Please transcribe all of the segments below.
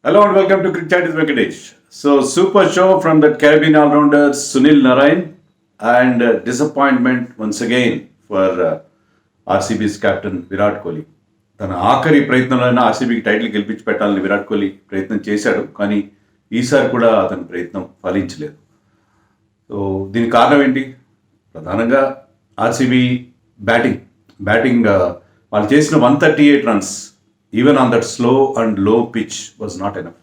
Hello and welcome to Cricket Chat with Venkatesh. So, super show from the Caribbean all-rounder Sunil Narayan and disappointment once again for RCB's captain Virat Kohli. తన ఆఖరి ప్రయత్నంలోనే ఆర్సీబీకి title గెలిపించి పెట్టాలని విరాట్ కోహ్లీ ప్రయత్నం చేశాడు, కానీ ఈసారి కూడా అతని ప్రయత్నం ఫలించలేదు. సో దీనికి కారణం ఏంటి? ప్రధానంగా ఆర్సీబీ బ్యాటింగ్ వాళ్ళు చేసిన 138 runs even on that slow and లో పిచ్ వాజ్ నాట్ ఎనఫ్.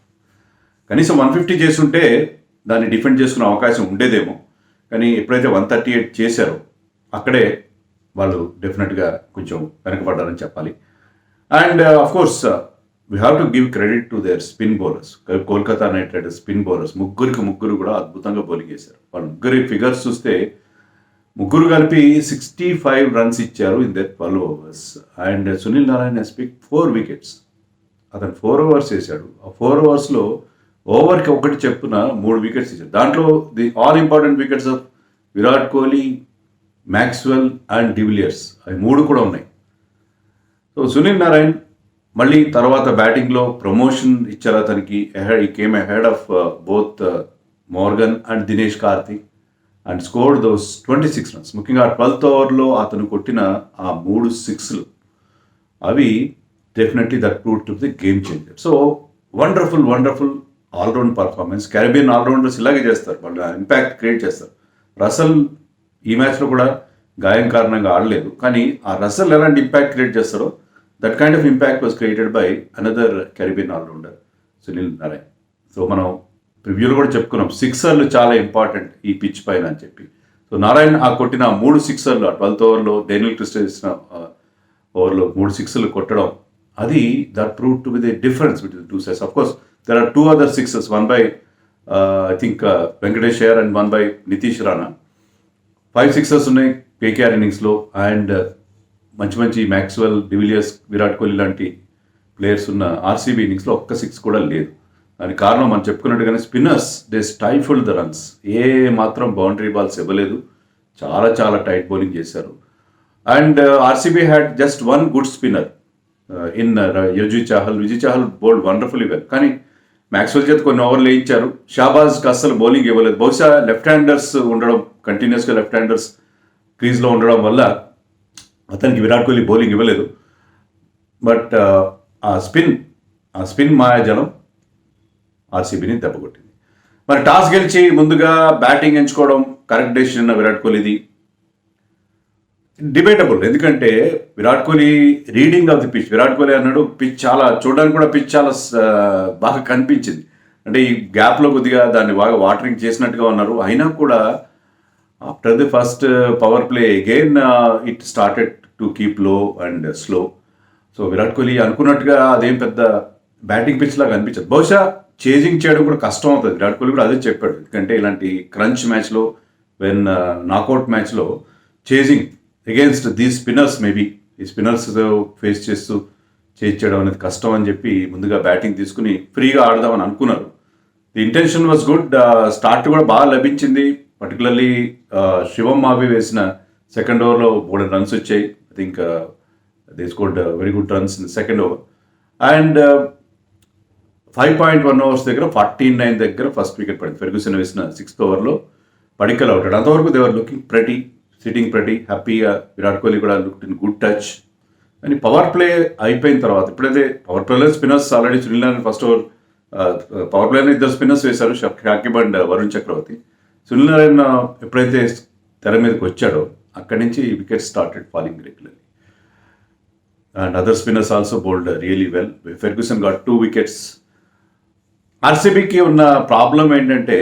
కనీసం 150 చేస్తుంటే దాన్ని డిఫెండ్ చేసుకునే అవకాశం ఉండేదేమో, కానీ ఎప్పుడైతే 138 చేశారో అక్కడే వాళ్ళు డెఫినెట్గా కొంచెం వెనకబడ్డారని చెప్పాలి. And of course we have to give credit to their spin bowlers. Kolkata night riders spin bowlers ముగ్గురు కూడా అద్భుతంగా బౌలింగ్ చేశారు. వాళ్ళ ముగ్గురి ఫిగర్స్ చూస్తే ముగ్గురు కలిపి 65 రన్స్ ఇచ్చారు in that 12 overs. And Sunil Narayan he's pick 4 wickets. అతను 4 ఓవర్స్ వేశాడు. ఆ 4 ఓవర్స్లో ఓవర్కి ఒకటి చెప్పున 3 వికెట్స్ ఇచ్చాడు. దాంట్లో the all important wickets of Virat Kohli, Maxwell and de Villiers, అవి 3 కూడా ఉన్నాయి. సో సునీల్ నారాయణ్ మళ్ళీ తర్వాత బ్యాటింగ్లో ప్రమోషన్ ఇచ్చారు అతనికి. He came ahead of both Morgan and Dinesh Karthik and scored those 26 runs. ముఖ్యంగా 12th ఓవర్లో అతను కొట్టిన ఆ 3 సిక్స్లు అవి definitely that prove to the game changer. So wonderful allround performance. Caribbean allrounders ఇలాగే చేస్తారు, వాళ్ళు ఇంపాక్ట్ క్రియేట్ చేస్తారు. రసల్ ఈ మ్యాచ్లో కూడా గాయం కారణంగా ఆడలేదు, కానీ ఆ రసల్ ఎలాంటి ఇంపాక్ట్ క్రియేట్ చేస్తారో that kind of impact was created by another Caribbean allrounder Sunil Narayan. So మనం ప్రివ్యూలో కూడా చెప్పుకున్నాం, సిక్సర్లు చాలా ఇంపార్టెంట్ ఈ పిచ్ పైన అని చెప్పి. సో నారాయణ్ ఆ కొట్టిన 3 సిక్సర్లు, 12th ఓవర్లో డేనియల్ క్రిస్టల్ ఇచ్చిన ఓవర్లో 3 సిక్సర్లు కొట్టడం, అది that prove to be the difference between two sides. Of course there are 2 other sixes, one by I think Venkatesh Iyer and one by Nitish Rana. 5 sixers ఉన్నాయి కేకేఆర్ ఇన్నింగ్స్లో. అండ్ మంచి మ్యాక్స్వెల్, డివిలియర్స్, విరాట్ కోహ్లీ లాంటి ప్లేయర్స్ ఉన్న ఆర్సీబీ ఇన్నింగ్స్లో ఒక్క 6 కూడా లేదు. దానికి కారణం మనం చెప్పుకున్నట్టుగానే స్పిన్నర్స్ దే స్టైఫుల్డ్ ద రన్స్. ఏ మాత్రం బౌండరీ బాల్స్ ఇవ్వలేదు, చాలా టైట్ బౌలింగ్ చేశారు. And RCB had just 1 good spinner in Vijay Chahal bowled wonderfully well, కానీ మ్యాక్స్వెల్ చేత కొన్ని ఓవర్లు వేయించారు. షాబాజ్కి అస్సలు బౌలింగ్ ఇవ్వలేదు. బహుశా లెఫ్ట్ హ్యాండర్స్ ఉండడం, కంటిన్యూస్గా లెఫ్ట్ హ్యాండర్స్ క్రీజ్లో ఉండడం వల్ల అతనికి విరాట్ కోహ్లీ బౌలింగ్ ఇవ్వలేదు. బట్ ఆ స్పిన్ మాయాజలం ఆర్సీబీని దెబ్బకొట్టింది. మరి టాస్ గెలిచి ముందుగా బ్యాటింగ్ ఎంచుకోవడం కరెక్ట్ డెసిషన్ విరాట్ కోహ్లీది. డిబేటబుల్, ఎందుకంటే Virat Kohli reading of the pitch, Virat Kohli అన్నాడు పిచ్ చాలా చూడడానికి కూడా పిచ్ చాలా బాగా కనిపించింది. అంటే ఈ గ్యాప్లో కొద్దిగా దాన్ని బాగా వాటరింగ్ చేసినట్టుగా ఉన్నారు. అయినా కూడా after the first power play again it started to keep low and slow. So Virat Kohli అనుకున్నట్టుగా అదేం పెద్ద బ్యాటింగ్ పిచ్ లాగా అనిపించదు. బహుశా చేజింగ్ చేయడం కూడా కష్టం అవుతుంది. విరాట్ కోహ్లీ కూడా అదే చెప్పాడు, ఎందుకంటే ఇలాంటి క్రంచ్ మ్యాచ్లో, వెన్ నాకౌట్ మ్యాచ్లో chasing against these spinners, maybe ఈ స్పిన్నర్స్ ఫేస్ చేస్తూ చేయడం అనేది కష్టం అని చెప్పి ముందుగా బ్యాటింగ్ తీసుకుని ఫ్రీగా ఆడదామని అనుకున్నారు. The intention was good. Start కూడా బాగా లభించింది. పర్టికులర్లీ శివం మావి వేసిన సెకండ్ ఓవర్లో 3 రన్స్ వచ్చాయి. I think they scored very good runs in second over. And 5.1 overs దగ్గర 49 దగ్గర ఫస్ట్ వికెట్ పడింది. ఫెర్గ్యూసన్ వేసిన 6th ఓవర్లో పడిక్కల్ అవుతాడు. అంతవరకు they were looking pretty, sitting pretty హ్యాపీగా. విరాట్ కోహ్లీ కూడా లుక్ ఇన్ గుడ్ టచ్. అని పవర్ ప్లే అయిపోయిన తర్వాత, ఇప్పుడైతే పవర్ ప్లేలో spinners already Sunil Narayana first over power ప్లేలో 2 స్పిన్నర్స్ వేశారు, షాకిబ్ అండ్ వరుణ్ చక్రవర్తి. సునీల్ నారాయణ ఎప్పుడైతే తెర మీదకి వచ్చాడో అక్కడి నుంచి wicket started falling regularly. And other spinners also bowled really well. Ferguson got 2 wickets. ఆర్సీబీకి ఉన్న ప్రాబ్లం ఏంటంటే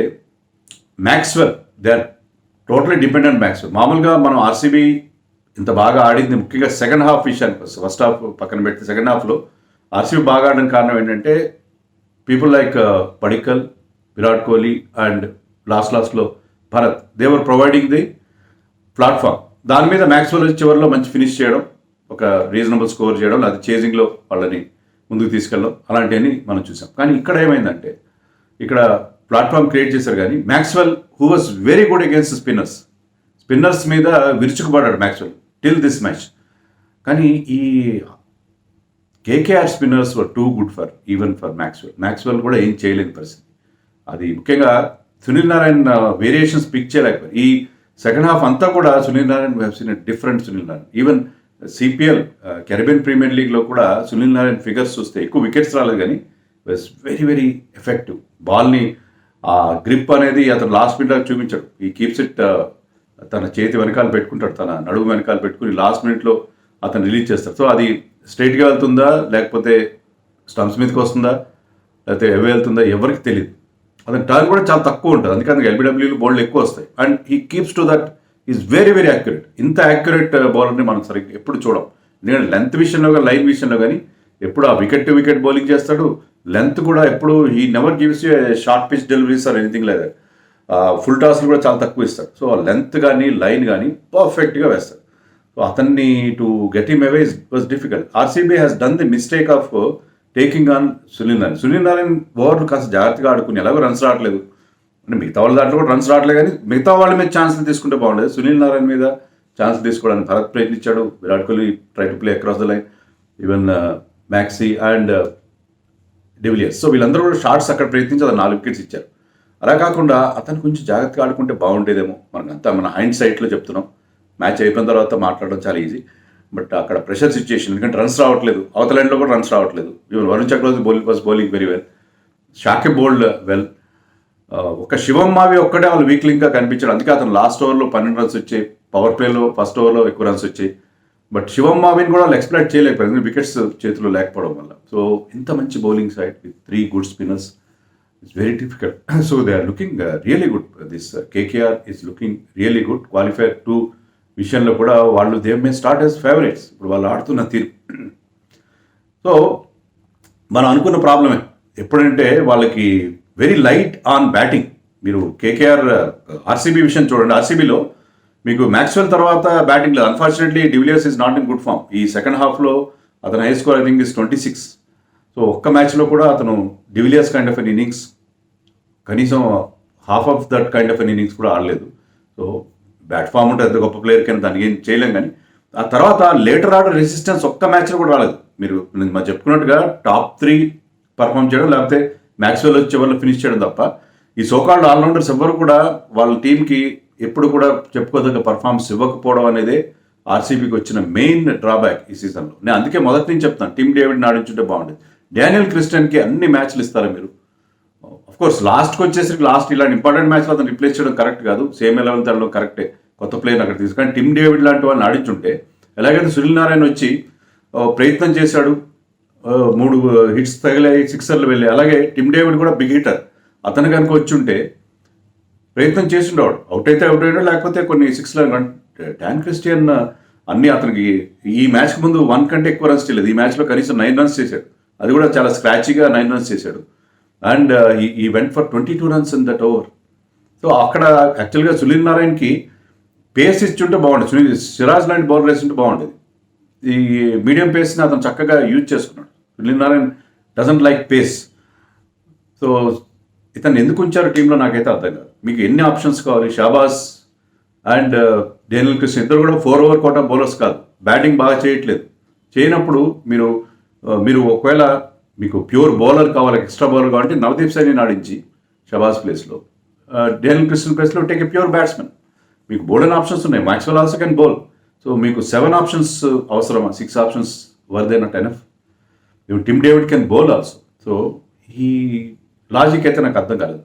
Maxwell, they are totally dependent Maxwell. మామూలుగా మనం ఆర్సీబీ ఇంత బాగా ఆడింది ముఖ్యంగా సెకండ్ హాఫ్ విషయానికి వస్తుంది. ఫస్ట్ హాఫ్ పక్కన పెడితే సెకండ్ హాఫ్లో ఆర్సీబీ బాగా ఆడడానికి కారణం ఏంటంటే people like Padikkal, Virat Kohli and లాస్ట్లో Bharat, they were providing the platform. దాని మీద మ్యాక్స్వెల్ చివరిలో మంచి ఫినిష్ చేయడం, ఒక రీజనబుల్ స్కోర్ చేయడం, అది చేజింగ్లో వాళ్ళని ముందుకు తీసుకెళ్ళడం, అలాంటివన్నీ మనం చూసాం. కానీ ఇక్కడ ఏమైందంటే ఇక్కడ ప్లాట్ఫామ్ క్రియేట్ చేశారు, కానీ Maxwell who was very good against spinners మీద విరుచుకుపడ్డాడు మ్యాక్స్వెల్ టిల్ దిస్ మ్యాచ్. కానీ ఈ KKR spinners were too good for even for Maxwell కూడా ఏం చేయలేని పరిస్థితి. అది ముఖ్యంగా సునీల్ నారాయణ్ వేరియేషన్స్ పిక్ చేయలేకపోయారు. ఈ సెకండ్ హాఫ్ అంతా కూడా Sunil Narayan have seen different Sunil Narayan. Even CPL Caribbean Premier లీగ్లో కూడా సునీల్ నారాయణ్ ఫిగర్స్ చూస్తే ఎక్కువ వికెట్స్ రాలేదు కానీ వాజ్ వెరీ వెరీ ఎఫెక్టివ్. బాల్ని ఆ గ్రిప్ అనేది అతను లాస్ట్ మినిట్లో చూపించాడు. ఈ కీప్స్ ఇట్ తన చేతి వెనకాల పెట్టుకుంటాడు, తన నడుము వెనకాల పెట్టుకుని లాస్ట్ మినిట్లో అతను రిలీజ్ చేస్తాడు. సో అది స్ట్రైట్గా వెళ్తుందా లేకపోతే స్టంప్స్ మీదకి వస్తుందా లేకపోతే ఎవే వెళ్తుందా ఎవరికి తెలియదు. అతని టర్న్ కూడా చాలా తక్కువ ఉంటుంది, అందుకని ఎల్బిడబ్ల్యూలో బౌల్డ్ ఎక్కువ వస్తాయి. And he keeps to that is very very accurate. ఇంత యాక్యురేట్ బౌలర్ని మనం సరిగ్గా ఎప్పుడు చూడం. ఎందుకంటే లెంత్ విషయంలో కానీ లైన్ విషయంలో కానీ ఎప్పుడు ఆ వికెట్ టు వికెట్ బౌలింగ్ చేస్తాడు. లెంత్ కూడా ఎప్పుడు he never gives you short pitch deliveries or anything లేదు. ఫుల్ టాస్లు కూడా చాలా తక్కువ ఇస్తాడు. సో లెంత్ కానీ లైన్ కానీ పర్ఫెక్ట్గా వేస్తాడు. సో అతన్ని to get him away was difficult. RCB has done the mistake of taking on Sunil Narayan. Sunil Narayan ఓవర్లు కాస్త జాగ్రత్తగా ఆడుకుని ఎలాగో రన్స్ రావట్లేదు, అంటే మిగతా వాళ్ళ దాంట్లో కూడా రన్స్ రావట్లేదు, కానీ మిగతా వాళ్ళ మీద ఛాన్స్లు తీసుకుంటే బాగుండేది. సునీల్ నారాయణ్ మీద ఛాన్స్ తీసుకోవడానికి భరత్ ప్రయత్నించాడు. Virat Kohli try to play across the line, even maxi and de Villiers. So వీళ్ళందరూ కూడా షార్ట్స్ అక్కడ ప్రయత్నించి అతను 4 వికెట్స్ ఇచ్చారు. అలా కాకుండా అతను కొంచెం జాగ్రత్తగా ఆడుకుంటే బాగుండేదేమో. మనకంతా మన హైండ్ సైట్లో చెప్తున్నాం, మ్యాచ్ అయిపోయిన తర్వాత మాట్లాడడం చాలా ఈజీ. బట్ అక్కడ ప్రెషర్ సిచ్యుయేషన్, ఎందుకంటే రన్స్ రావట్లేదు, అవతల ఎండ్లో కూడా రన్స్ రావట్లేదు. Even Varun Chakravarthy was bowling very well, Shakib bowled well. ఒక శివం మావి ఒక్కడే వాళ్ళు వీక్ లింక్గా కనిపించాడు, అందుకే అతను లాస్ట్ ఓవర్లో 12 రన్స్ వచ్చాయి, పవర్ ప్లేలో ఫస్ట్ ఓవర్లో ఎక్కువ రన్స్ వచ్చాయి. బట్ శివం మావిని కూడా వాళ్ళు ఎక్స్ప్లైట్ చేయలేకపోయారు, ఎందుకంటే వికెట్స్ చేతిలో లేకపోవడం వల్ల. సో ఇంత మంచి bowling side with 3 good spinners it's very difficult. So they are looking really good. This KKR is looking really good. Qualifier 2 విషయంలో కూడా వాళ్ళు they may start as favourites. ఇప్పుడు వాళ్ళు ఆడుతున్న తీరు. సో మనం అనుకున్న ప్రాబ్లమే ఎప్పుడంటే వాళ్ళకి వెరీ లైట్ ఆన్ బ్యాటింగ్. మీరు కేకేఆర్ ఆర్సీబీ విషయం చూడండి. ఆర్సీబీలో మీకు మ్యాక్స్వెల్ తర్వాత బ్యాటింగ్ లేదు. Unfortunately de Villiers is not in good form. ఈ సెకండ్ హాఫ్లో అతను high score I think is 26. So ఒక్క మ్యాచ్లో కూడా అతను de Villiers kind of an innings, కనీసం half of that kind of an innings కూడా ఆడలేదు. సో బ్యాట్ ఫామ్ ఉంటే ఎంత గొప్ప ప్లేయర్ కానీ దానికి ఏం చేయలేం. కానీ ఆ తర్వాత లేటర్ ఆర్డర్ రెసిస్టెన్స్ ఒక్క మ్యాచ్లో కూడా రాలేదు. మీరు మనం చెప్పుకున్నట్టుగా టాప్ 3 పర్ఫామ్ చేయడం, లేకపోతే మ్యాక్స్వెల్ వచ్చే వల్ల ఫినిష్ చేయడం తప్ప ఈ సోకాల్డ్ ఆల్రౌండర్స్ ఎవ్వరు కూడా వాళ్ళ టీంకి ఎప్పుడు కూడా చెప్పుకోదగ్గ పర్ఫార్మెన్స్ ఇవ్వకపోవడం అనేది ఆర్సీబీకి వచ్చిన మెయిన్ డ్రాబ్యాక్ ఈ సీజన్లో. నేను అందుకే మొదటి నుంచి చెప్తాను, టీమ్ డేవిడ్ని ఆడించుంటే బాగుండేది. డానియల్ క్రిస్టియన్కి అన్ని మ్యాచ్లు ఇస్తారా మీరు? అఫ్కోర్స్ లాస్ట్కి వచ్చేసరికి ఇలాంటి ఇంపార్టెంట్ మ్యాచ్లో అతను రిప్లేస్ చేయడం కరెక్ట్ కాదు. సేమ్ 11 తనలో కరెక్టే, కొత్త ప్లేయర్ అక్కడ తీసుకు. టిమ్ డేవిడ్ లాంటి వాళ్ళని ఆడించుంటే, ఎలాగైతే సునీల్ నారాయణ వచ్చి ప్రయత్నం చేశాడు, 3 హిట్స్ తగిలాయి, 6 వెళ్ళాయి. అలాగే టిమ్ డేవిడ్ కూడా బిగ్ హిటర్, అతను కనుక వచ్చి ఉంటే ప్రయత్నం చేసిండేవాడు. అవుట్ అయితే అవుట్ అయ్యాడు, లేకపోతే కొన్ని 6 డాన్ క్రిస్టియన్ అన్నీ అతనికి ఈ మ్యాచ్కి ముందు 1 కంటే ఎక్కువ రన్స్ చేయలేదు. ఈ మ్యాచ్లో కనీసం 9 రన్స్ చేశాడు, అది కూడా చాలా స్క్రాచీగా 9 రన్స్ చేశాడు. అండ్ ఈ went for 22 runs in that over. So అక్కడ యాక్చువల్గా సునీల్ నారాయణకి పేస్ ఇచ్చుంటే బాగుండేది, సిరాజ్ లాంటి బౌలర్ వేస్తుంటే బాగుండేది. ఈ మీడియం పేస్ని అతను చక్కగా యూజ్ చేసుకున్నాడు. Sunil Narayan doesn't like pace. So ఇతను ఎందుకు ఉంచారు టీంలో నాకైతే అర్థం కాదు. మీకు ఎన్ని ఆప్షన్స్ కావాలి? షాబాజ్ అండ్ డేనియల్ క్రిస్టియన్ ఇద్దరు కూడా 4 ఓవర్ కోటా బౌలర్స్ కాదు, బ్యాటింగ్ బాగా చేయట్లేదు. చేయనప్పుడు మీరు ఒకవేళ మీకు ప్యూర్ బౌలర్ కావాలి, ఎక్స్ట్రా బౌలర్ కావాలంటే నవదీప్ సైని ఆడించి షబాజ్ ప్లేస్లో, డేనియల్ క్రిస్టియన్ ప్లేస్లో టేక్ ఏ ప్యూర్ బ్యాట్స్మెన్. మీకు బోల్డెన్ ఆప్షన్స్ ఉన్నాయి. Maxwell also can bowl. So మీకు 7 ఆప్షన్స్ అవసరమా? 6 options were they not enough? Tim David can bowl also. So ఈ లాజిక్ అయితే నాకు అర్థం కాలేదు.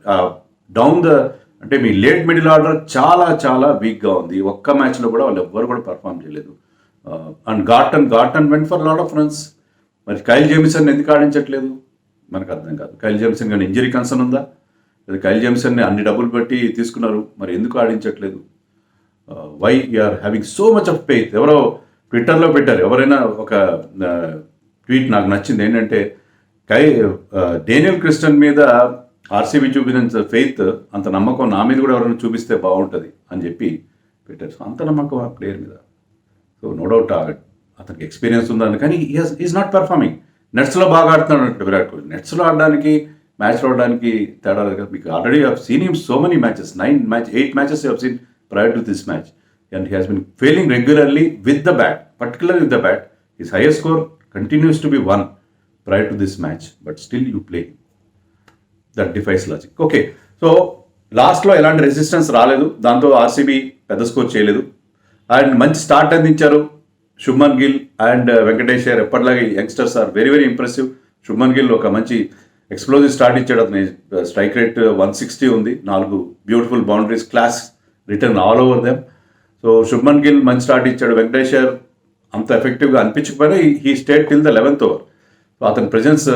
డౌన్ అంటే మీ లేట్ మిడిల్ ఆర్డర్ చాలా చాలా వీక్గా ఉంది. ఒక్క మ్యాచ్లో కూడా వాళ్ళు ఎవ్వరు కూడా పర్ఫామ్ చేయలేదు. And Garton went for lot of runs. మరి కైల్ జేమిసన్ ఎందుకు ఆడించట్లేదు మనకు అర్థం కాదు. కైల్ జేమిసన్ కానీ ఇంజరీ కన్సర్న్ ఉందా? లేదా కైల్ జేమిసన్ని అన్ని డబ్బులు పెట్టి తీసుకున్నారు, మరి ఎందుకు ఆడించట్లేదు? Why you're having so much of faith? ఎవరో ట్విట్టర్లో పెట్టారు, ఎవరైనా ఒక ట్వీట్ నాకు నచ్చింది ఏంటంటే, డేనియల్ క్రిస్టియన్ మీద ఆర్సీబీ చూపించిన ఫెయిత్, అంత నమ్మకం నా మీద కూడా ఎవరైనా చూపిస్తే బాగుంటుంది అని చెప్పి పెట్టారు. సో అంత నమ్మకం ఆ ప్లేయర్ మీద. సో నో డౌట్ అతనికి ఎక్స్పీరియన్స్ ఉందని, కానీ ఈజ్ నాట్ పర్ఫార్మింగ్. నెట్స్లో బాగా ఆడుతున్నాడు అన్నట్టు విరాట్ కోహ్లీ. నెట్స్లో ఆడడానికి మ్యాచ్లో ఆడడానికి తేడా లేదు కదా. మీకు already have seen him so many matches, 8 matches you have seen prior to this match, and he has been failing regularly with the bat, particularly with the bat. His highest score continues to be one prior to this match, but still you play. That defies logic. Okay, so లాస్ట్లో ఎలాంటి resistance రాలేదు, దాంతో RCB పెద్ద score చేయలేదు. And మంచి start అందించారు Shubman Gill and Venkatesh Iyer. ఎప్పటిలాగే youngsters are very very impressive. Shubman Gill ఒక మంచి ఎక్స్ప్లోజివ్ స్టార్ట్ ఇచ్చాడు. అతని స్ట్రైక్ రేట్ 160 ఉంది, 4 beautiful boundaries, class written all over them. So Shubman Gill మంచి స్టార్ట్ ఇచ్చాడు. వెంకటేష్ అయ్యర్ అంత ఎఫెక్టివ్గా అనిపించకపోయినా he stayed till the 11th over. So అతని ప్రెజెన్స్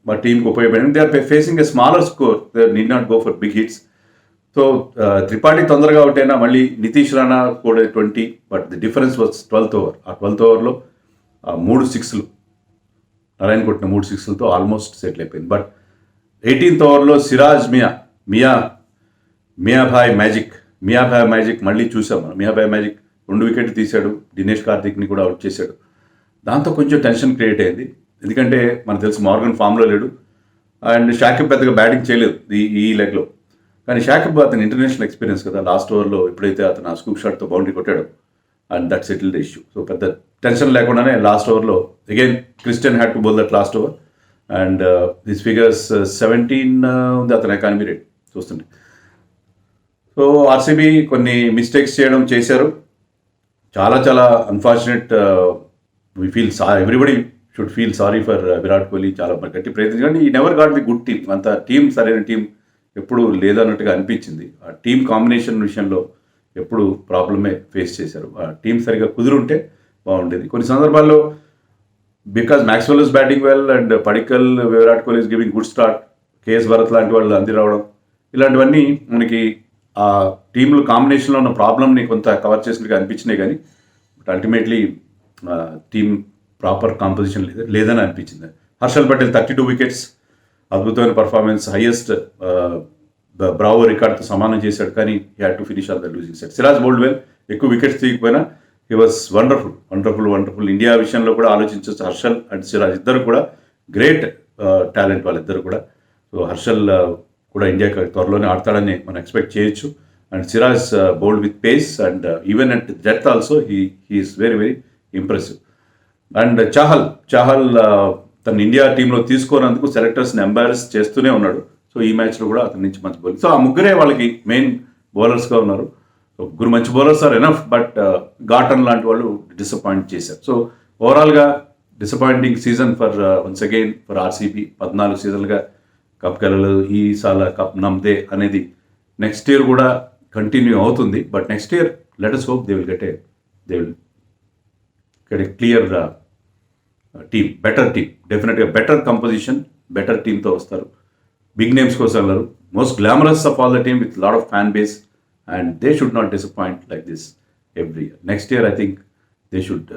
మా టీంకి ఉపయోగపడింది. They are facing a smaller score, they need not go for big hits. So Tripathi తొందరగా అవుట్ అయినా మళ్ళీ నితీష్ రాణా కూడా 20, but the difference was 12th over. ఆ 12th ఓవర్లో 3 6లు నారాయణ కొట్టిన 3 6లతో ఆల్మోస్ట్ సెటిల్ అయిపోయింది. బట్ 18th ఓవర్లో సిరాజ్ మియాభాయ్ మ్యాజిక్ మళ్ళీ చూసాం మనం. మియాభాయ్ మ్యాజిక్ 2 వికెట్లు తీశాడు, దినేష్ కార్తిక్ని కూడా అవుట్ చేశాడు. దాంతో కొంచెం టెన్షన్ క్రియేట్ అయింది, ఎందుకంటే మనకు తెలుసు మార్గన్ ఫామ్లో లేడు అండ్ షాకిబ్ పెద్దగా బ్యాటింగ్ చేయలేదు ఈ లెగ్లో. కానీ షాకిబ్ అతని ఇంటర్నేషనల్ ఎక్స్పీరియన్స్ కదా, లాస్ట్ ఓవర్లో ఎప్పుడైతే అతను ఆ స్కూప్ షాట్తో బౌండరీ కొట్టాడో and that settle the issue. So పెద్ద టెన్షన్ లేకుండానే లాస్ట్ ఓవర్లో again Christian had to bowl that last over and this figures 17 ఉంది అతని ఎకానమీ రేట్ చూస్తుంటే. సో ఆర్సీబీ కొన్ని మిస్టేక్స్ చేశారు. చాలా unfortunate. We feel everybody should feel sorry for Virat Kohli. చాలా గట్టి ప్రయత్నం, కానీ he never got the good team. అంత టీం సరైన టీం ఎప్పుడు లేదన్నట్టుగా అనిపించింది. ఆ టీం కాంబినేషన్ విషయంలో ఎప్పుడు ప్రాబ్లమే ఫేస్ చేశారు. ఆ టీం సరిగా కుదురుంటే బాగుండేది. కొన్ని సందర్భాల్లో because Maxwell is batting well and Padikkal, Virat Kohli is giving good start, KS Bharat లాంటి వాళ్ళు అంది రావడం, ఇలాంటివన్నీ మనకి ఆ టీంలు కాంబినేషన్లో ఉన్న ప్రాబ్లమ్ని కొంత కవర్ చేసినట్టుగా అనిపించినాయి. కానీ but ultimately team proper composition లేదని అనిపించింది. హర్షల్ పటేల్ 32 వికెట్స్, అద్భుతమైన పర్ఫార్మెన్స్, హైయెస్ట్ బ్రావో రికార్డ్తో సమానం చేశాడు, కానీ he had to finish on the losing side. Siraj bowled well, ఎక్కువ వికెట్స్ తీయకపోయినా హీ వాజ్ వండర్ఫుల్. ఇండియా విషయంలో కూడా ఆలోచించవచ్చు. హర్షల్ అండ్ సిరాజ్ ఇద్దరు కూడా గ్రేట్ టాలెంట్ వాళ్ళిద్దరు కూడా. సో హర్షల్ కూడా ఇండియాకి త్వరలోనే ఆడతాడని మనం ఎక్స్పెక్ట్ చేయొచ్చు. And Siraj bowled with face and even at death also he is very impressive. And Chahal తన ఇండియా టీంలో తీసుకోనందుకు సెలెక్టర్స్ని ఎంబారస్ చేస్తూనే ఉన్నాడు. సో ఈ మ్యాచ్లో కూడా అతని నుంచి మంచి బౌలింగ్. సో ఆ ముగ్గురే వాళ్ళకి మెయిన్ బౌలర్స్గా ఉన్నారు. సో ముగ్గురు మంచి bowlers are enough, but Garton లాంటి వాళ్ళు డిసప్పాయింట్ చేశారు. సో ఓవరాల్గా disappointing season for once again for RCB. 14 సీజన్లుగా కప్ గెలలేదు, ఈసారి కప్ నమ్దే అనేది నెక్స్ట్ ఇయర్ కూడా కంటిన్యూ అవుతుంది. But next year let us hope they will get a clear team, better team, definitely a better composition, better team తో వస్తారు. Big names కోసం వెళ్ళరు. Most glamorous of all the team with lot of fan base and they should not disappoint like this every year. Next year I think they should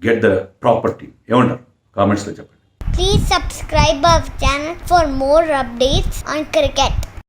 get the proper team. ఏమంటారు కామెంట్స్లో చెప్పండి. Please subscribe our channel for more updates on cricket.